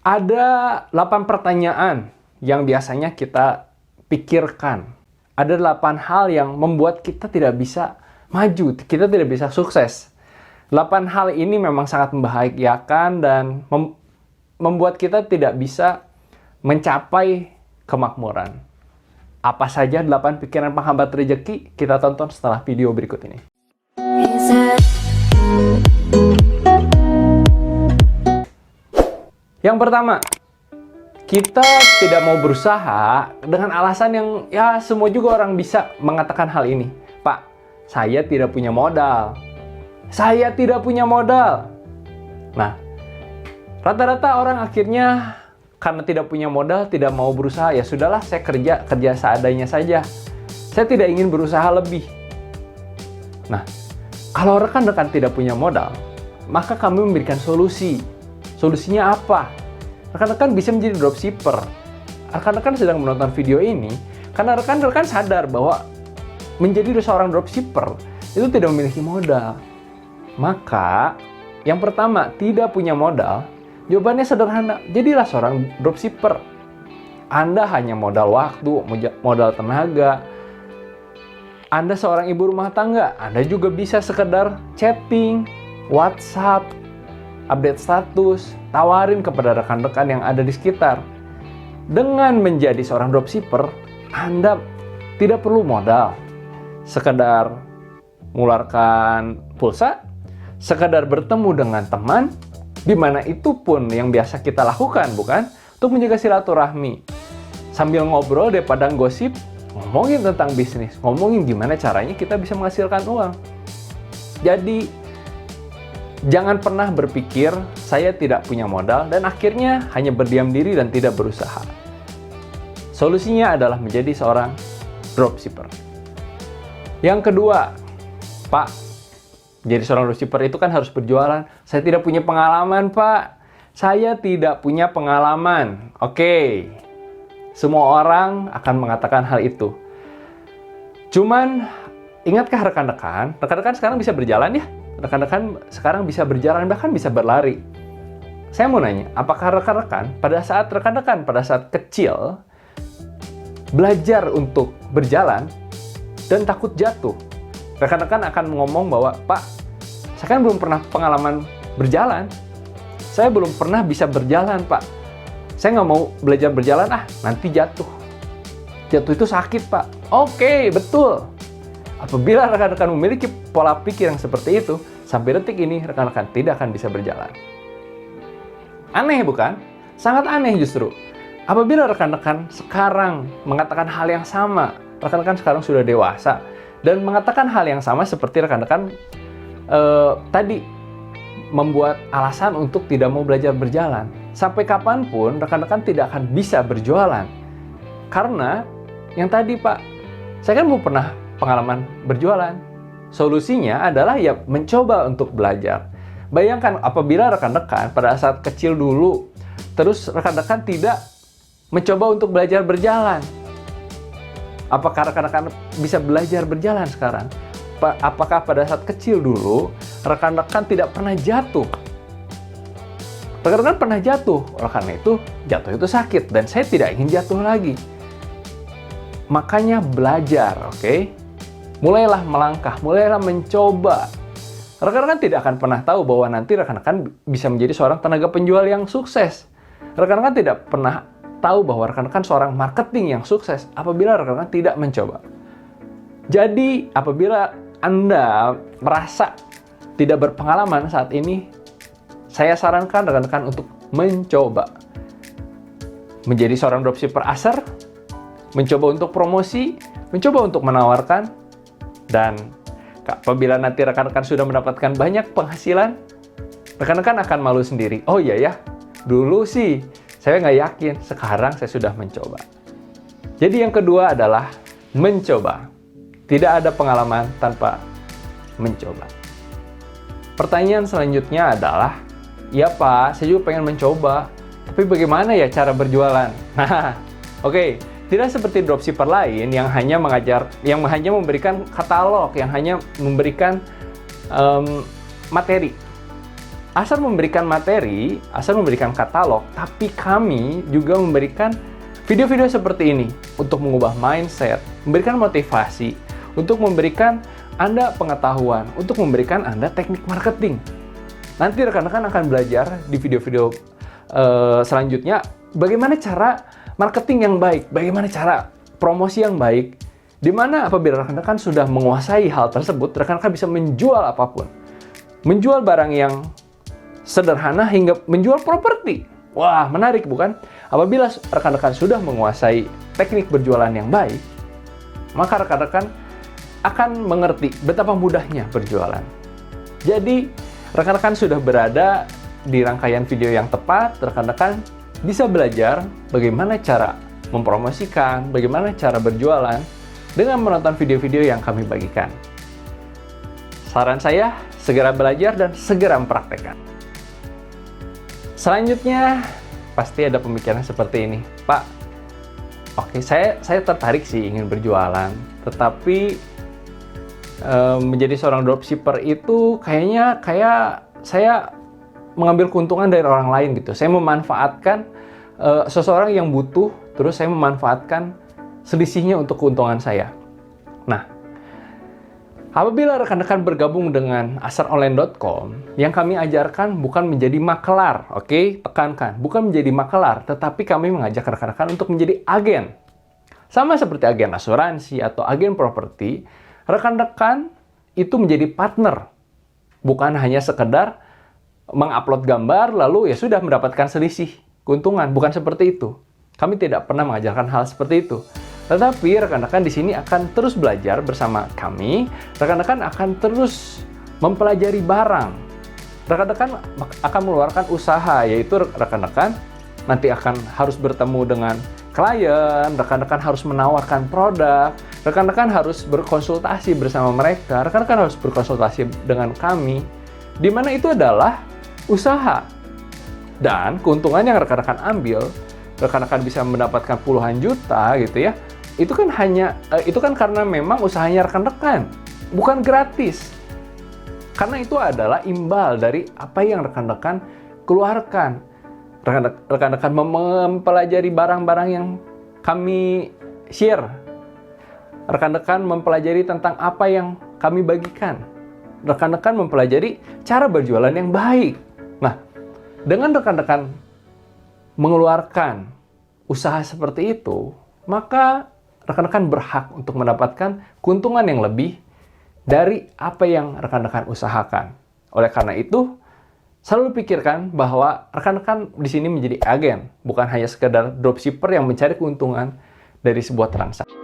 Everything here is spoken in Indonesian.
Ada 8 pertanyaan yang biasanya kita pikirkan. Ada 8 hal yang membuat kita tidak bisa maju, kita tidak bisa sukses. 8 hal ini memang sangat membahagiakan dan membuat kita tidak bisa mencapai kemakmuran. Apa saja 8 pikiran penghambat rezeki? Kita tonton setelah video berikut ini. Yang pertama, kita tidak mau berusaha dengan alasan yang ya semua juga orang bisa mengatakan hal ini. Pak, saya tidak punya modal. Saya tidak punya modal. Nah, rata-rata orang akhirnya karena tidak punya modal, tidak mau berusaha. Ya sudahlah, saya kerja seadanya saja. Saya tidak ingin berusaha lebih. Nah, kalau rekan-rekan tidak punya modal, maka kami memberikan solusi. Solusinya apa? Rekan-rekan bisa menjadi dropshipper. Rekan-rekan sedang menonton video ini karena rekan-rekan sadar bahwa menjadi seorang dropshipper itu tidak memiliki modal. Maka, yang pertama, tidak punya modal. Jawabannya sederhana, jadilah seorang dropshipper. Anda hanya modal waktu, modal tenaga. Anda seorang ibu rumah tangga, Anda juga bisa sekedar chatting, WhatsApp, update status, tawarin kepada rekan-rekan yang ada di sekitar. Dengan menjadi seorang dropshipper, Anda tidak perlu modal. Sekedar mengeluarkan pulsa, sekedar bertemu dengan teman, di mana itu pun yang biasa kita lakukan, bukan? Untuk menjaga silaturahmi. Sambil ngobrol daripada gosip, ngomongin tentang bisnis, ngomongin gimana caranya kita bisa menghasilkan uang. Jadi, jangan pernah berpikir saya tidak punya modal dan akhirnya hanya berdiam diri dan tidak berusaha. Solusinya adalah menjadi seorang dropshipper. Yang kedua, Pak, jadi seorang dropshipper itu kan harus berjualan. Saya tidak punya pengalaman, Pak. Saya tidak punya pengalaman. Oke, semua orang akan mengatakan hal itu. Cuman, ingatkah rekan-rekan? Rekan-rekan sekarang bisa berjalan ya? Rekan-rekan sekarang bisa berjalan, bahkan bisa berlari. Saya mau nanya, apakah rekan-rekan pada saat kecil belajar untuk berjalan dan takut jatuh? Rekan-rekan akan ngomong bahwa, Pak, saya kan belum pernah pengalaman berjalan. Saya belum pernah bisa berjalan, Pak. Saya nggak mau belajar berjalan, nanti jatuh. Jatuh itu sakit, Pak. Oke, betul. Apabila rekan-rekan memiliki pola pikir yang seperti itu, sampai detik ini rekan-rekan tidak akan bisa berjalan. Aneh bukan? Sangat aneh justru. Apabila rekan-rekan sekarang mengatakan hal yang sama, rekan-rekan sekarang sudah dewasa, dan mengatakan hal yang sama seperti rekan-rekan tadi, membuat alasan untuk tidak mau belajar berjalan. Sampai kapanpun rekan-rekan tidak akan bisa berjualan. Karena yang tadi, Pak, saya kan belum pernah pengalaman berjualan. Solusinya adalah ya mencoba untuk belajar. Bayangkan apabila rekan-rekan pada saat kecil dulu, terus rekan-rekan tidak mencoba untuk belajar berjalan. Apakah rekan-rekan bisa belajar berjalan sekarang? Apakah pada saat kecil dulu, rekan-rekan tidak pernah jatuh? Rekan-rekan pernah jatuh, oleh karena itu jatuh itu sakit, dan saya tidak ingin jatuh lagi. Makanya belajar, oke? Mulailah melangkah, mulailah mencoba. Rekan-rekan tidak akan pernah tahu bahwa nanti rekan-rekan bisa menjadi seorang tenaga penjual yang sukses. Rekan-rekan tidak pernah tahu bahwa rekan-rekan seorang marketing yang sukses apabila rekan-rekan tidak mencoba. Jadi, apabila Anda merasa tidak berpengalaman saat ini, saya sarankan rekan-rekan untuk mencoba. Menjadi seorang dropshipper asar, mencoba untuk promosi, mencoba untuk menawarkan, dan apabila nanti rekan-rekan sudah mendapatkan banyak penghasilan, rekan-rekan akan malu sendiri. Oh iya ya, dulu sih saya nggak yakin, sekarang saya sudah mencoba. Jadi yang kedua adalah mencoba. Tidak ada pengalaman tanpa mencoba. Pertanyaan selanjutnya adalah, ya Pak, saya juga pengen mencoba, tapi bagaimana ya cara berjualan? Nah, oke. Tidak seperti dropshipper lain yang hanya memberikan katalog, yang hanya memberikan materi. Asar memberikan materi, Asar memberikan katalog, tapi kami juga memberikan video-video seperti ini untuk mengubah mindset, memberikan motivasi, untuk memberikan Anda pengetahuan, untuk memberikan Anda teknik marketing. Nanti rekan-rekan akan belajar di video-video selanjutnya bagaimana cara marketing yang baik, bagaimana cara promosi yang baik, di mana apabila rekan-rekan sudah menguasai hal tersebut, rekan-rekan bisa menjual apapun. Menjual barang yang sederhana hingga menjual properti. Wah, menarik bukan? Apabila rekan-rekan sudah menguasai teknik berjualan yang baik, maka rekan-rekan akan mengerti betapa mudahnya berjualan. Jadi, rekan-rekan sudah berada di rangkaian video yang tepat. Rekan-rekan bisa belajar bagaimana cara mempromosikan, bagaimana cara berjualan dengan menonton video-video yang kami bagikan. Saran saya, segera belajar dan segera mempraktekkan. Selanjutnya, pasti ada pemikiran seperti ini. Pak, oke, saya tertarik sih ingin berjualan, tetapi menjadi seorang dropshipper itu kayak saya mengambil keuntungan dari orang lain gitu. Saya memanfaatkan seseorang yang butuh, terus saya memanfaatkan selisihnya untuk keuntungan saya. Nah, apabila rekan-rekan bergabung dengan asaronline.com, yang kami ajarkan bukan menjadi makelar, oke? Tekankan, bukan menjadi makelar, tetapi kami mengajak rekan-rekan untuk menjadi agen. Sama seperti agen asuransi atau agen properti, rekan-rekan itu menjadi partner. Bukan hanya sekedar mengupload gambar, lalu ya sudah mendapatkan selisih keuntungan. Bukan seperti itu. Kami tidak pernah mengajarkan hal seperti itu. Tetapi rekan-rekan di sini akan terus belajar bersama kami. Rekan-rekan akan terus mempelajari barang. Rekan-rekan akan mengeluarkan usaha, yaitu rekan-rekan nanti akan harus bertemu dengan klien, rekan-rekan harus menawarkan produk, rekan-rekan harus berkonsultasi bersama mereka, rekan-rekan harus berkonsultasi dengan kami, di mana itu adalah usaha. Dan keuntungan yang rekan-rekan ambil, rekan-rekan bisa mendapatkan puluhan juta gitu ya. Itu kan karena memang usahanya rekan-rekan, bukan gratis. Karena itu adalah imbal dari apa yang rekan-rekan keluarkan. Rekan-rekan mempelajari barang-barang yang kami share. Rekan-rekan mempelajari tentang apa yang kami bagikan. Rekan-rekan mempelajari cara berjualan yang baik. Nah, dengan rekan-rekan mengeluarkan usaha seperti itu, maka rekan-rekan berhak untuk mendapatkan keuntungan yang lebih dari apa yang rekan-rekan usahakan. Oleh karena itu, selalu pikirkan bahwa rekan-rekan di sini menjadi agen, bukan hanya sekedar dropshipper yang mencari keuntungan dari sebuah transaksi.